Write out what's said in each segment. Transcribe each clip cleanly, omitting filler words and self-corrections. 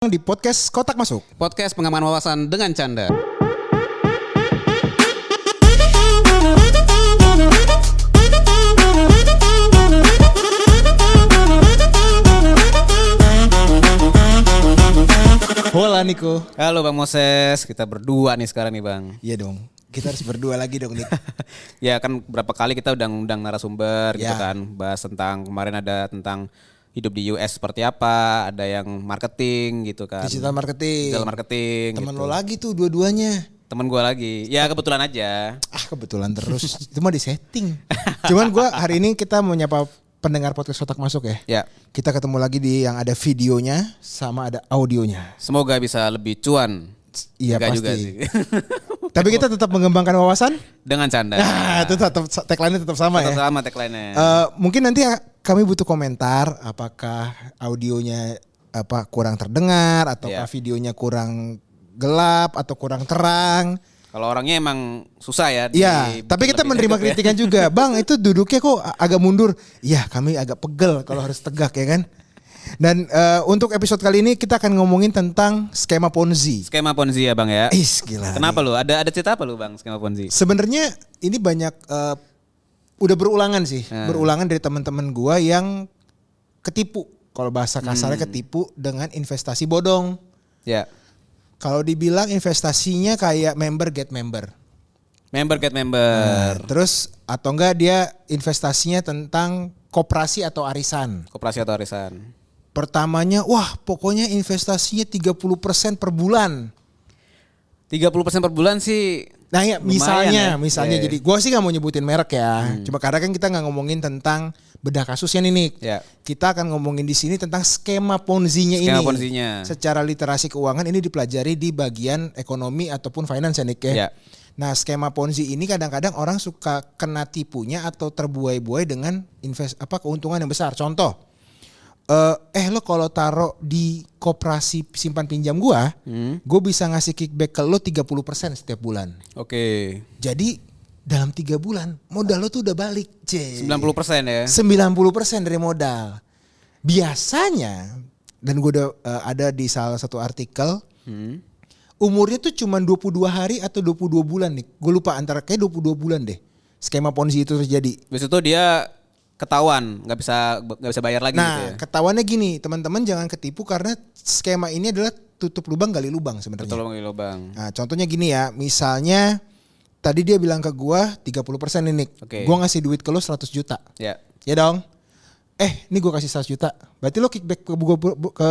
Di podcast Kotak Masuk. Podcast pengaman wawasan dengan canda. Hola Niko. Halo Bang Moses, kita berdua nih sekarang nih Bang. Iya dong, kita harus berdua lagi dong Nik. Ya kan berapa kali kita udah ngundang narasumber gitu Ya. kan. Bahas tentang, kemarin ada tentang hidup di US seperti apa. Ada yang marketing gitu kan. Digital marketing. Digital marketing Temen gitu. lo lagi tuh dua-duanya. Temen gue lagi, ya kebetulan aja. Kebetulan terus. Itu mah di setting. Cuman gue hari ini kita mau nyapa pendengar podcast Kotak Masuk ya. Ya, Kita ketemu lagi di yang ada videonya sama ada audionya. semoga bisa lebih cuan. Iya Enggak pasti. juga sih. Tapi kita tetap mengembangkan wawasan. Dengan canda. Nah, itu tetap tagline-nya tetap sama Tetap ya. sama tagline-nya. Mungkin nanti kami butuh komentar apakah audionya kurang terdengar ataukah Iya. videonya kurang gelap atau kurang terang. Kalau orangnya emang susah ya. Iya, tapi kita menerima kritikan juga. Bang, itu duduknya kok agak mundur. Iya, kami agak pegel kalau harus tegak ya kan. Dan untuk episode kali ini kita akan ngomongin tentang skema Ponzi. Skema Ponzi ya Bang ya. Gila. Kenapa lu? Ada cerita apa lu Bang skema Ponzi? Sebenarnya ini banyak udah berulangan sih. Berulangan dari teman-teman gua yang ketipu. Kalau bahasa kasarnya ketipu dengan investasi bodong. Ya. Kalau dibilang investasinya kayak member get member. Member get member. Terus atau enggak dia investasinya tentang koperasi atau arisan. Koperasi atau arisan. Pertamanya wah pokoknya investasinya 30% per bulan. 30% per bulan sih. Nah ya lumayan misalnya ya. jadi gua sih nggak mau nyebutin merek ya. Cuma karena kan kita nggak ngomongin tentang bedah kasusnya nih Nick. Ya. Kita akan ngomongin di sini tentang skema Ponzi-nya ini. Skema Ponzi-nya. Secara literasi keuangan ini dipelajari di bagian ekonomi ataupun finance ya Nick ya. Ya. Nah skema Ponzi ini kadang-kadang orang suka kena tipunya atau terbuai-buai dengan keuntungan yang besar. Contoh, lo kalau taruh di koperasi simpan pinjam gua, gue bisa ngasih kickback ke lo 30% setiap bulan. Oke. Jadi dalam 3 bulan modal lo tuh udah balik. 90% ya. 90% dari modal. Biasanya, dan gue udah ada di salah satu artikel, umurnya tuh cuma 22 hari atau 22 bulan nih. Gue lupa antara kayak 22 bulan deh. Skema Ponzi itu terjadi. Habis itu dia ketahuan, nggak bisa bayar lagi gitu ya. Nah, ketahuannya gini, teman-teman jangan ketipu karena skema ini adalah tutup lubang gali lubang sebenarnya. Betul Bang. Nah, contohnya gini ya, misalnya tadi dia bilang ke gua 30% ini. Oke. Gua ngasih duit ke lo 100 juta. Ya. Ya dong. Ini gua kasih 100 juta. Berarti lo kickback ke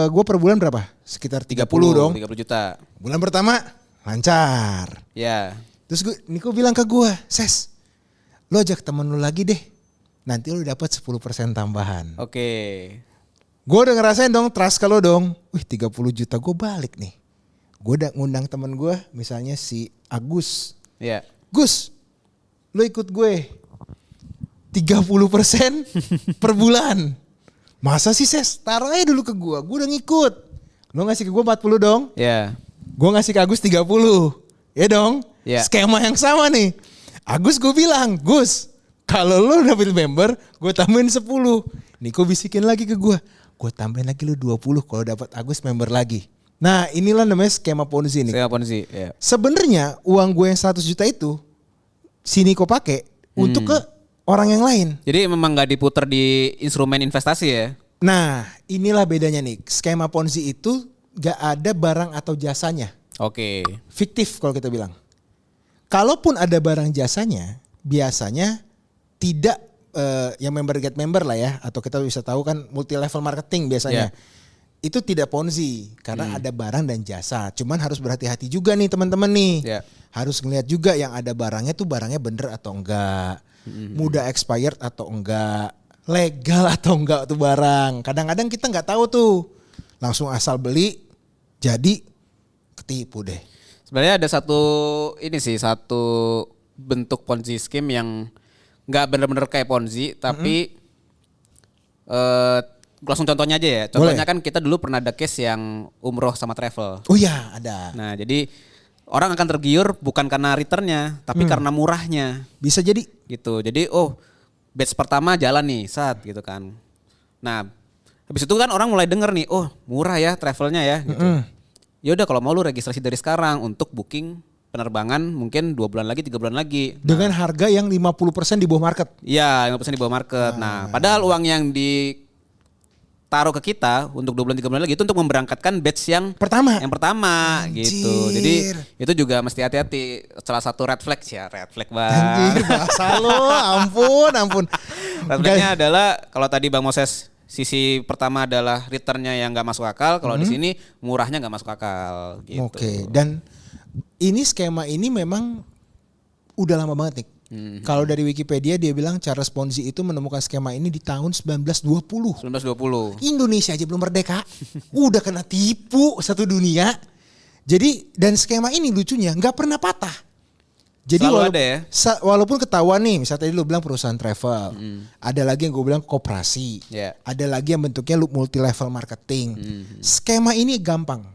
gua per bulan berapa? Sekitar 30 dong. 30 juta. Bulan pertama lancar. Ya. Terus Niko bilang ke gua, "Ses, lo ajak temen lo lagi deh. Nanti lo dapat 10% tambahan." Oke. Gue udah ngerasain dong trust kalau dong. 30 juta gue balik nih. Gue udah ngundang temen gue misalnya si Agus. Ya. Gus, lo ikut gue 30% per bulan. Masa sih Ses? Taruh aja dulu ke gue udah ngikut. Lo ngasih ke gue 40 dong. Ya. Gue ngasih ke Agus 30. Ya dong. Ya. Skema yang sama nih. Agus gue bilang, Gus, kalau lo dapet member, gue tambahin 10. Niko bisikin lagi ke gue tambahin lagi lo 20 kalau dapat Agus member lagi. Nah inilah namanya skema Ponzi nih. Skema Ponzi. Ya. Sebenarnya uang gue yang 100 juta itu, si Niko pakai untuk ke orang yang lain. Jadi memang nggak diputer di instrumen investasi ya? Nah inilah bedanya nih. Skema Ponzi itu gak ada barang atau jasanya. Oke. Fiktif kalau kita bilang. Kalaupun ada barang jasanya, biasanya tidak yang member get member lah ya, atau kita bisa tahu kan multi level marketing biasanya. Itu tidak Ponzi karena ada barang dan jasa. Cuman harus berhati-hati juga nih teman-teman nih. Ya. Harus ngelihat juga yang ada barangnya tuh barangnya bener atau enggak. Mudah expired atau enggak. Legal atau enggak tuh barang. Kadang-kadang kita nggak tahu tuh. Langsung asal beli jadi ketipu deh. Sebenarnya ada satu bentuk Ponzi scheme yang nggak bener-bener kayak Ponzi, tapi langsung contohnya aja ya. Contohnya kan kita dulu pernah ada case yang umroh sama travel. Oh iya ada. Nah jadi orang akan tergiur bukan karena returnnya, tapi karena murahnya. Bisa jadi. Gitu. Jadi batch pertama jalan nih, gitu kan. Nah Habis itu kan orang mulai denger nih, oh murah ya travelnya ya gitu. Ya udah kalau mau lu registrasi dari sekarang untuk booking penerbangan mungkin 2 bulan lagi, 3 bulan lagi. Dengan harga yang 50% di bawah market. Iya, 50% di bawah market. Nah, padahal uang yang ditaruh ke kita untuk 2 bulan 3 bulan lagi itu untuk memberangkatkan batch yang Pertama. gitu. Jadi itu juga mesti hati-hati. Salah satu red flag ya, red flag Anjir, bahasa lo, ampun. Red flagnya adalah kalau tadi Bang Moses sisi pertama adalah returnnya yang nggak masuk akal. Kalau di sini murahnya nggak masuk akal. Gitu. Oke, dan ini skema ini memang udah lama banget nih. Kalau dari Wikipedia dia bilang Charles Ponzi itu menemukan skema ini di tahun 1920. 1920. Indonesia aja belum merdeka, udah kena tipu satu dunia. Jadi dan skema ini lucunya nggak pernah patah. Jadi Selalu ada ya? Walaupun ketahuan nih, misalnya tadi lu bilang perusahaan travel, ada lagi yang gue bilang koperasi, ada lagi yang bentuknya multi level marketing. Skema ini gampang,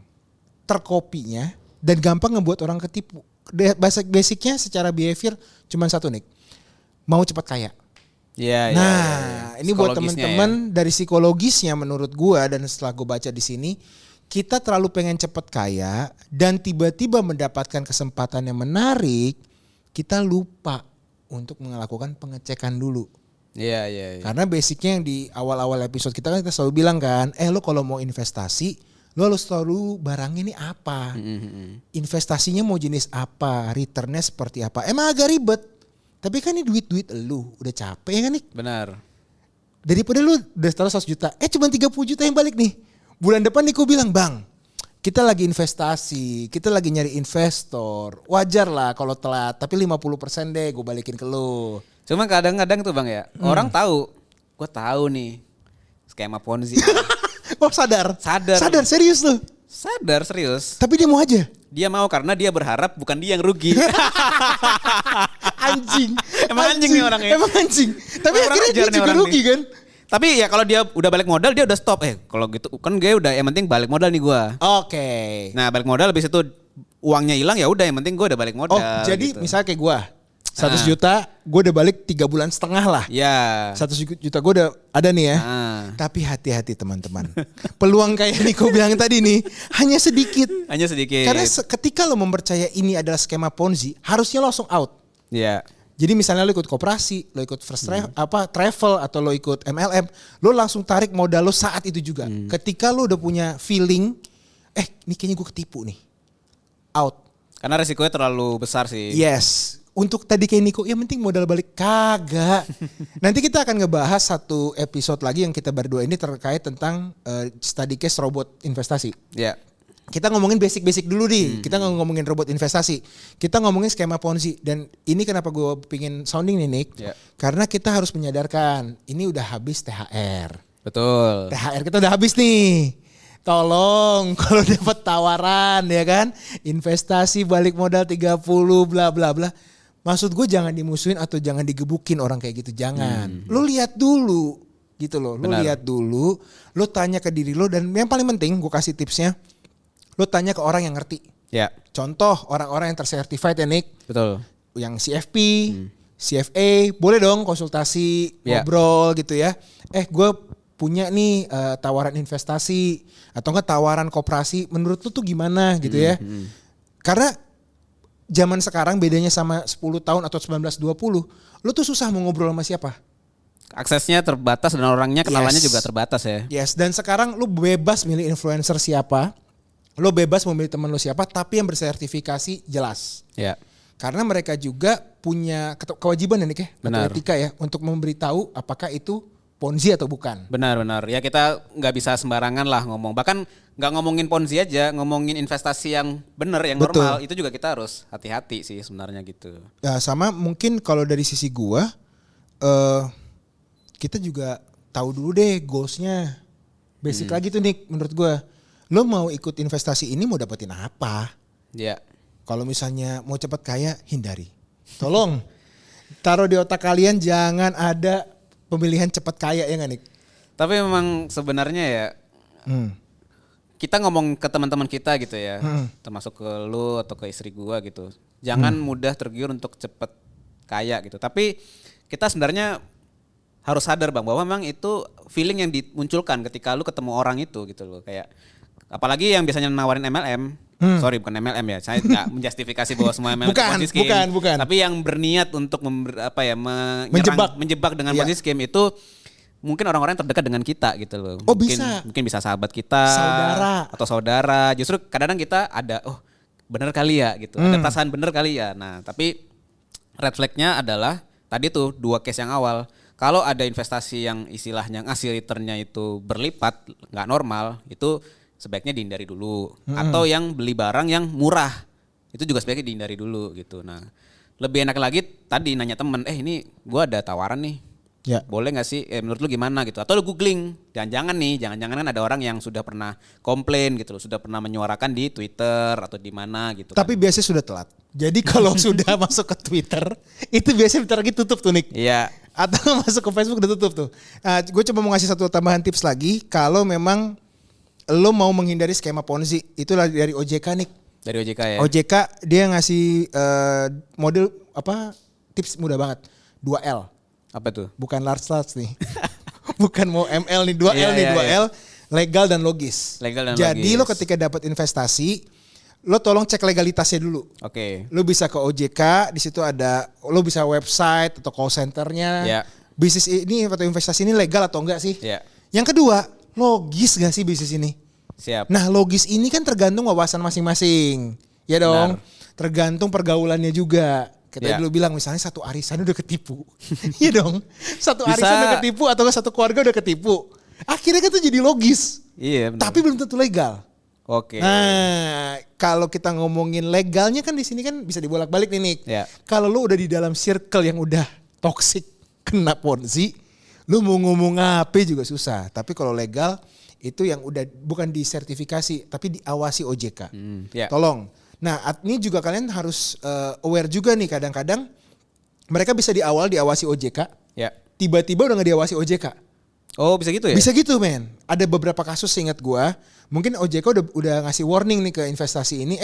terkopinya dan gampang ngebuat orang ketipu. Basicnya secara behavior cuma satu nih, mau cepat kaya. Nah, ini buat teman-teman dari psikologisnya menurut gue dan setelah gue baca di sini, kita terlalu pengen cepat kaya dan tiba-tiba mendapatkan kesempatan yang menarik. Kita lupa untuk melakukan pengecekan dulu. Iya. Karena basicnya yang di awal-awal episode kita kan kita selalu bilang kan, lo kalau mau investasi, lo harus tahu barangnya ini apa. Investasinya mau jenis apa, returnnya seperti apa. Emang agak ribet, tapi kan ini duit-duit lu, udah capek ya kan nih? Benar. Daripada lu udah taruh 100 juta, cuma 30 juta yang balik nih. Bulan depan nih gue bilang, Bang, kita lagi investasi, kita lagi nyari investor. Wajar lah kalau telat, tapi 50% deh gue balikin ke lu. Cuma kadang-kadang tuh Bang ya, orang tahu, gue tahu nih skema Ponzi. Oh sadar serius lu. Sadar serius. Tapi dia mau aja. Dia mau karena dia berharap bukan dia yang rugi. Anjing. Emang anjing nih orangnya. Emang anjing. Tapi akhirnya dia juga rugi kan. Tapi ya kalau dia udah balik modal dia udah stop. Kalau gitu kan gue udah yang penting balik modal nih gue. Oke. Nah balik modal habis itu uangnya hilang ya udah yang penting gue udah balik modal. Oh jadi gitu. misalnya kayak gue 100 juta gue udah balik 3 bulan setengah lah. Ya. 100 juta gue udah ada nih ya. Tapi hati-hati teman-teman. Peluang kayak Niko bilang tadi nih hanya sedikit. Hanya sedikit. Karena ketika lo mempercaya ini adalah skema Ponzi, harusnya lo langsung out. Iya. Jadi misalnya lo ikut koperasi, lo ikut travel atau lo ikut MLM, lo langsung tarik modal lo saat itu juga. Ketika lo udah punya feeling, ini kayaknya gue ketipu nih, out. Karena resikonya terlalu besar sih. Yes. Untuk tadi kayak Niko, yang penting modal balik kagak. Nanti kita akan ngebahas satu episode lagi yang kita berdua ini terkait tentang study case robot investasi. Iya. Kita ngomongin basic-basic dulu nih. Kita ngomongin robot investasi. Kita ngomongin skema Ponzi. Dan ini kenapa gue pingin sounding nih Nick. Yeah. Karena kita harus menyadarkan. Ini udah habis THR. Betul. THR kita udah habis nih. Tolong kalau dapat tawaran ya kan. Investasi balik modal 30 bla bla bla. Maksud gue jangan dimusuhin atau jangan digebukin orang kayak gitu. Jangan. Lo lihat dulu. Gitu loh. Lo lihat dulu. Lo tanya ke diri lo. Dan yang paling penting gue kasih tipsnya. Lo tanya ke orang yang ngerti. Ya. Contoh orang-orang yang tersertified ya Nick. Betul. Yang CFP, CFA, boleh dong konsultasi, ngobrol gitu ya. Gue punya nih tawaran investasi atau enggak tawaran koperasi. Menurut lo tuh gimana gitu ya. Karena zaman sekarang bedanya sama 10 tahun atau 1920. Lo tuh susah mau ngobrol sama siapa. Aksesnya terbatas dan orangnya kenalannya juga terbatas ya. Yes, dan sekarang lo bebas milih influencer siapa. Lo bebas memilih teman lo siapa, tapi yang bersertifikasi jelas. Ya. Karena mereka juga punya kewajiban ya Nick ya, atau etika ya, untuk memberitahu apakah itu Ponzi atau bukan. Benar. Ya kita nggak bisa sembarangan lah ngomong. Bahkan nggak ngomongin Ponzi aja, ngomongin investasi yang benar, yang normal. Itu juga kita harus hati-hati sih sebenarnya gitu. Nah, sama mungkin kalau dari sisi gua, kita juga tahu dulu deh goalsnya. Basic lagi tuh Nick menurut gua. Lo mau ikut investasi ini mau dapetin apa? Ya. Kalau misalnya mau cepat kaya, hindari. Tolong taruh di otak kalian jangan ada pemilihan cepat kaya ya nggak Nick? Tapi memang sebenarnya ya kita ngomong ke teman-teman kita gitu ya, termasuk ke lu atau ke istri gua gitu. Jangan mudah tergiur untuk cepat kaya gitu. Tapi kita sebenarnya harus sadar Bang bahwa memang itu feeling yang dimunculkan ketika lu ketemu orang itu gitu loh. Kayak apalagi yang biasanya nawarin MLM. Sorry bukan MLM ya. Saya nggak menjustifikasi bahwa semua MLM itu Ponzi scheme. Bukan. Tapi yang berniat untuk menjebak dengan Ponzi scheme itu mungkin orang-orang yang terdekat dengan kita gitu loh. Oh bisa. Mungkin bisa sahabat kita. Atau saudara. Justru kadang-kadang kita ada bener kali ya gitu. Ada perasaan bener kali ya. Nah tapi red flag-nya adalah tadi tuh 2 case yang awal. Kalau ada investasi yang istilahnya ngasih returnnya itu berlipat, nggak normal, itu sebaiknya dihindari dulu. Atau yang beli barang yang murah, itu juga sebaiknya dihindari dulu gitu. Nah, lebih enak lagi tadi nanya temen, ini gua ada tawaran nih, boleh nggak sih? Menurut lu gimana gitu? Atau lu googling, jangan-jangan kan ada orang yang sudah pernah komplain gitu loh, sudah pernah menyuarakan di Twitter atau di mana gitu. Tapi biasanya sudah telat. Jadi kalau sudah masuk ke Twitter, itu biasanya bentar lagi tutup tuh Nick. Iya. Atau masuk ke Facebook udah tutup tuh. Gue coba mau ngasih satu tambahan tips lagi. Kalau memang lo mau menghindari skema Ponzi, itu dari OJK Nick. Dari OJK ya? OJK dia ngasih model tips mudah banget. 2L. Apa tuh? Bukan large nih. Bukan mau ML nih, 2L nih, 2L. Legal dan logis. Jadi lo ketika dapat investasi, lo tolong cek legalitasnya dulu. Oke. Lo bisa ke OJK, di situ ada, lo bisa website atau call centernya. Bisnis ini atau investasi ini legal atau enggak sih? Yang kedua, logis gak sih bisnis ini? Siap. Nah logis ini kan tergantung wawasan masing-masing. Ya dong. Tergantung pergaulannya juga. Kita dulu bilang misalnya satu arisan udah ketipu. Iya dong. Satu arisan udah ketipu atau satu keluarga udah ketipu. Akhirnya kan tuh jadi logis. Iya benar. Tapi belum tentu legal. Oke. Nah, kalau kita ngomongin legalnya kan di sini kan bisa dibolak-balik nih Nick. Kalau lu udah di dalam circle yang udah toxic kena Ponzi, lu mau ngomong apa juga susah. Tapi kalau legal itu yang udah bukan disertifikasi tapi diawasi OJK. Tolong. Nah, ini juga kalian harus aware juga nih kadang-kadang mereka bisa diawasi OJK. Tiba-tiba udah nggak diawasi OJK. Oh bisa gitu ya? Bisa gitu men. Ada beberapa kasus seingat gua, mungkin OJK udah ngasih warning nih ke investasi ini,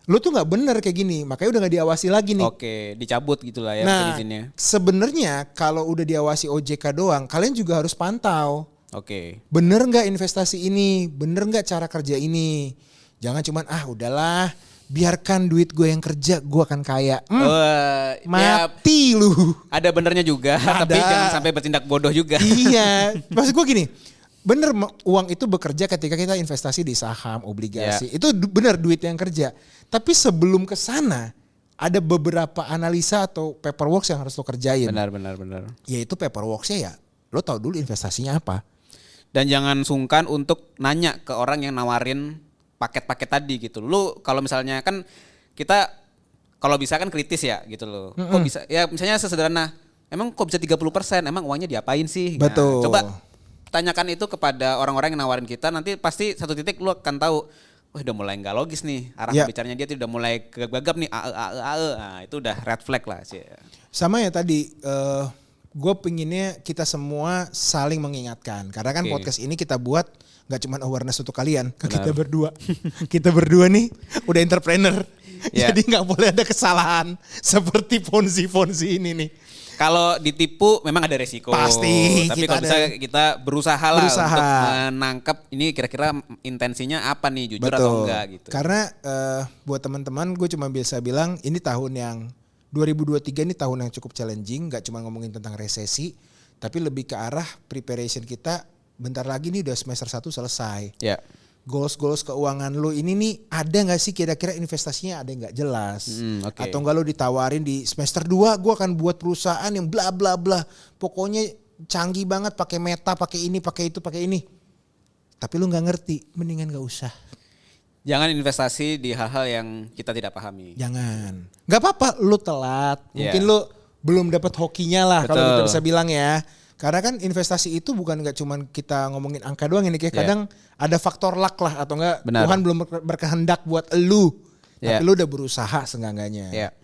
lu tuh nggak bener kayak gini, makanya udah nggak diawasi lagi nih. Oke, dicabut gitulah ya izinnya. Sebenarnya kalau udah diawasi OJK doang, kalian juga harus pantau. Oke. Bener nggak investasi ini? Bener nggak cara kerja ini? Jangan cuman udahlah, biarkan duit gue yang kerja, gue akan kaya. Mati lu. Ada benernya juga, tapi jangan sampai bertindak bodoh juga. Iya, maksud gue gini, bener uang itu bekerja ketika kita investasi di saham, obligasi. Itu bener duit yang kerja. Tapi sebelum ke sana, ada beberapa analisa atau paperwork yang harus lo kerjain. Benar. Yaitu paperworknya ya, lo tahu dulu investasinya apa. Dan jangan sungkan untuk nanya ke orang yang nawarin paket-paket tadi gitu. Lu kalau misalnya kan kita kalau bisa kan kritis ya gitu loh. Kok bisa ya misalnya sesederhana emang kok bisa 30%, emang uangnya diapain sih? Betul. Nah, coba tanyakan itu kepada orang-orang yang nawarin kita, nanti pasti satu titik lu akan tahu udah mulai nggak logis nih arah bicaranya dia tuh udah mulai kegagap nih. Nah, itu udah red flag lah sih. Sama ya tadi gue pinginnya kita semua saling mengingatkan karena kan podcast ini kita buat nggak cuma awareness untuk kalian, kita berdua. Kita berdua nih udah entrepreneur. Jadi nggak boleh ada kesalahan seperti Ponzi ini nih. Kalau ditipu memang ada resiko. Pasti. Tapi kalau bisa kita berusaha lah untuk menangkap ini kira-kira intensinya apa nih, jujur atau enggak gitu. Karena buat teman-teman gue cuma bisa bilang ini tahun yang 2023 ini tahun yang cukup challenging. Gak cuma ngomongin tentang resesi, tapi lebih ke arah preparation kita. Bentar lagi nih udah semester 1 selesai. Goals keuangan lo ini nih ada gak sih kira-kira investasinya ada yang gak jelas. Atau enggak lo ditawarin di semester 2 gue akan buat perusahaan yang bla bla bla. Pokoknya canggih banget pakai meta, pakai ini, pakai itu, pakai ini. Tapi lo gak ngerti, mendingan gak usah. Jangan investasi di hal-hal yang kita tidak pahami. Jangan. Gak apa-apa lo telat. Mungkin lo belum dapat hokinya lah kalau kita bisa bilang ya. Karena kan investasi itu bukan gak cuman kita ngomongin angka doang ini kayak kadang ada faktor luck lah atau enggak Tuhan belum berkehendak buat elu. Tapi lu udah berusaha seenggak-enggaknya.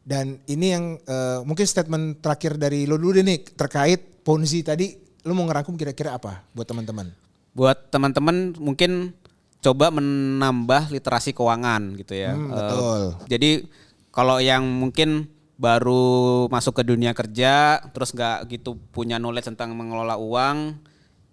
Dan ini yang mungkin statement terakhir dari lu dulu deh nih terkait Ponzi tadi, lu mau ngerangkum kira-kira apa buat teman-teman? Buat teman-teman mungkin coba menambah literasi keuangan gitu ya. Betul. Jadi kalau yang mungkin baru masuk ke dunia kerja, terus nggak gitu punya knowledge tentang mengelola uang,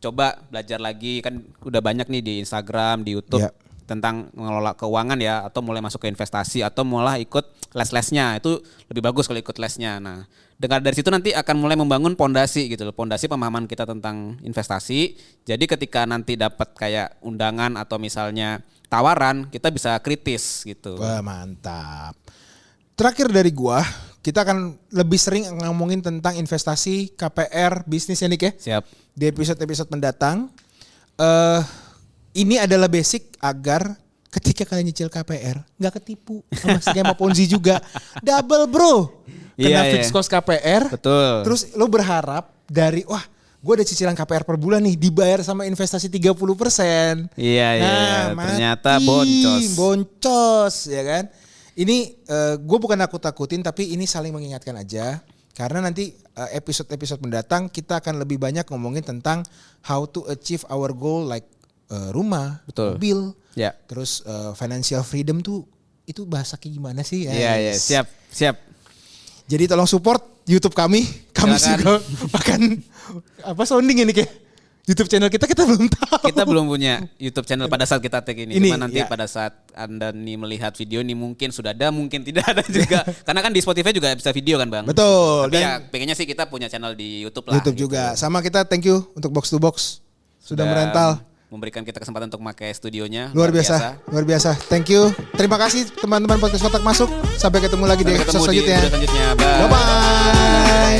coba belajar lagi, kan udah banyak nih di Instagram, di YouTube tentang mengelola keuangan ya, atau mulai masuk ke investasi, atau mulai ikut les-lesnya, itu lebih bagus kalau ikut lesnya. Nah, dengan dari situ nanti akan mulai membangun pondasi gitu loh, pondasi pemahaman kita tentang investasi. Jadi ketika nanti dapat kayak undangan atau misalnya tawaran, kita bisa kritis gitu. Wah, mantap. Terakhir dari gua, kita akan lebih sering ngomongin tentang investasi, KPR, bisnis ya Nick ya. Siap. Di episode-episode mendatang. Ini adalah basic agar ketika kalian nyicil KPR nggak ketipu sama skema Ponzi juga. Double bro. Kena fixed cost KPR. Betul. Terus lo berharap dari gue ada cicilan KPR per bulan nih dibayar sama investasi 30%. Iya, ternyata boncos. Boncos ya kan. Ini gue bukan nakut-takutin tapi ini saling mengingatkan aja. Karena nanti episode-episode mendatang kita akan lebih banyak ngomongin tentang how to achieve our goal like rumah, betul, mobil, ya. Terus financial freedom tuh itu bahasanya gimana sih? Iya, siap. Jadi tolong support YouTube kami juga bahkan sounding ini kayak YouTube channel kita belum tahu. Kita belum punya YouTube channel pada saat kita take ini. Cuma nanti pada saat Anda nih melihat video ini mungkin sudah ada, mungkin tidak ada juga. Karena kan di Spotify juga bisa video kan Bang. Betul. Tapi ya pengennya sih kita punya channel di YouTube lah. YouTube gitu. Juga. Sama kita thank you untuk Box to Box sudah merental. Memberikan kita kesempatan untuk pakai studionya. Luar biasa. Thank you. Terima kasih teman-teman podcast Kotak Masuk. Sampai ketemu lagi di episode selanjutnya. Bye. Bye.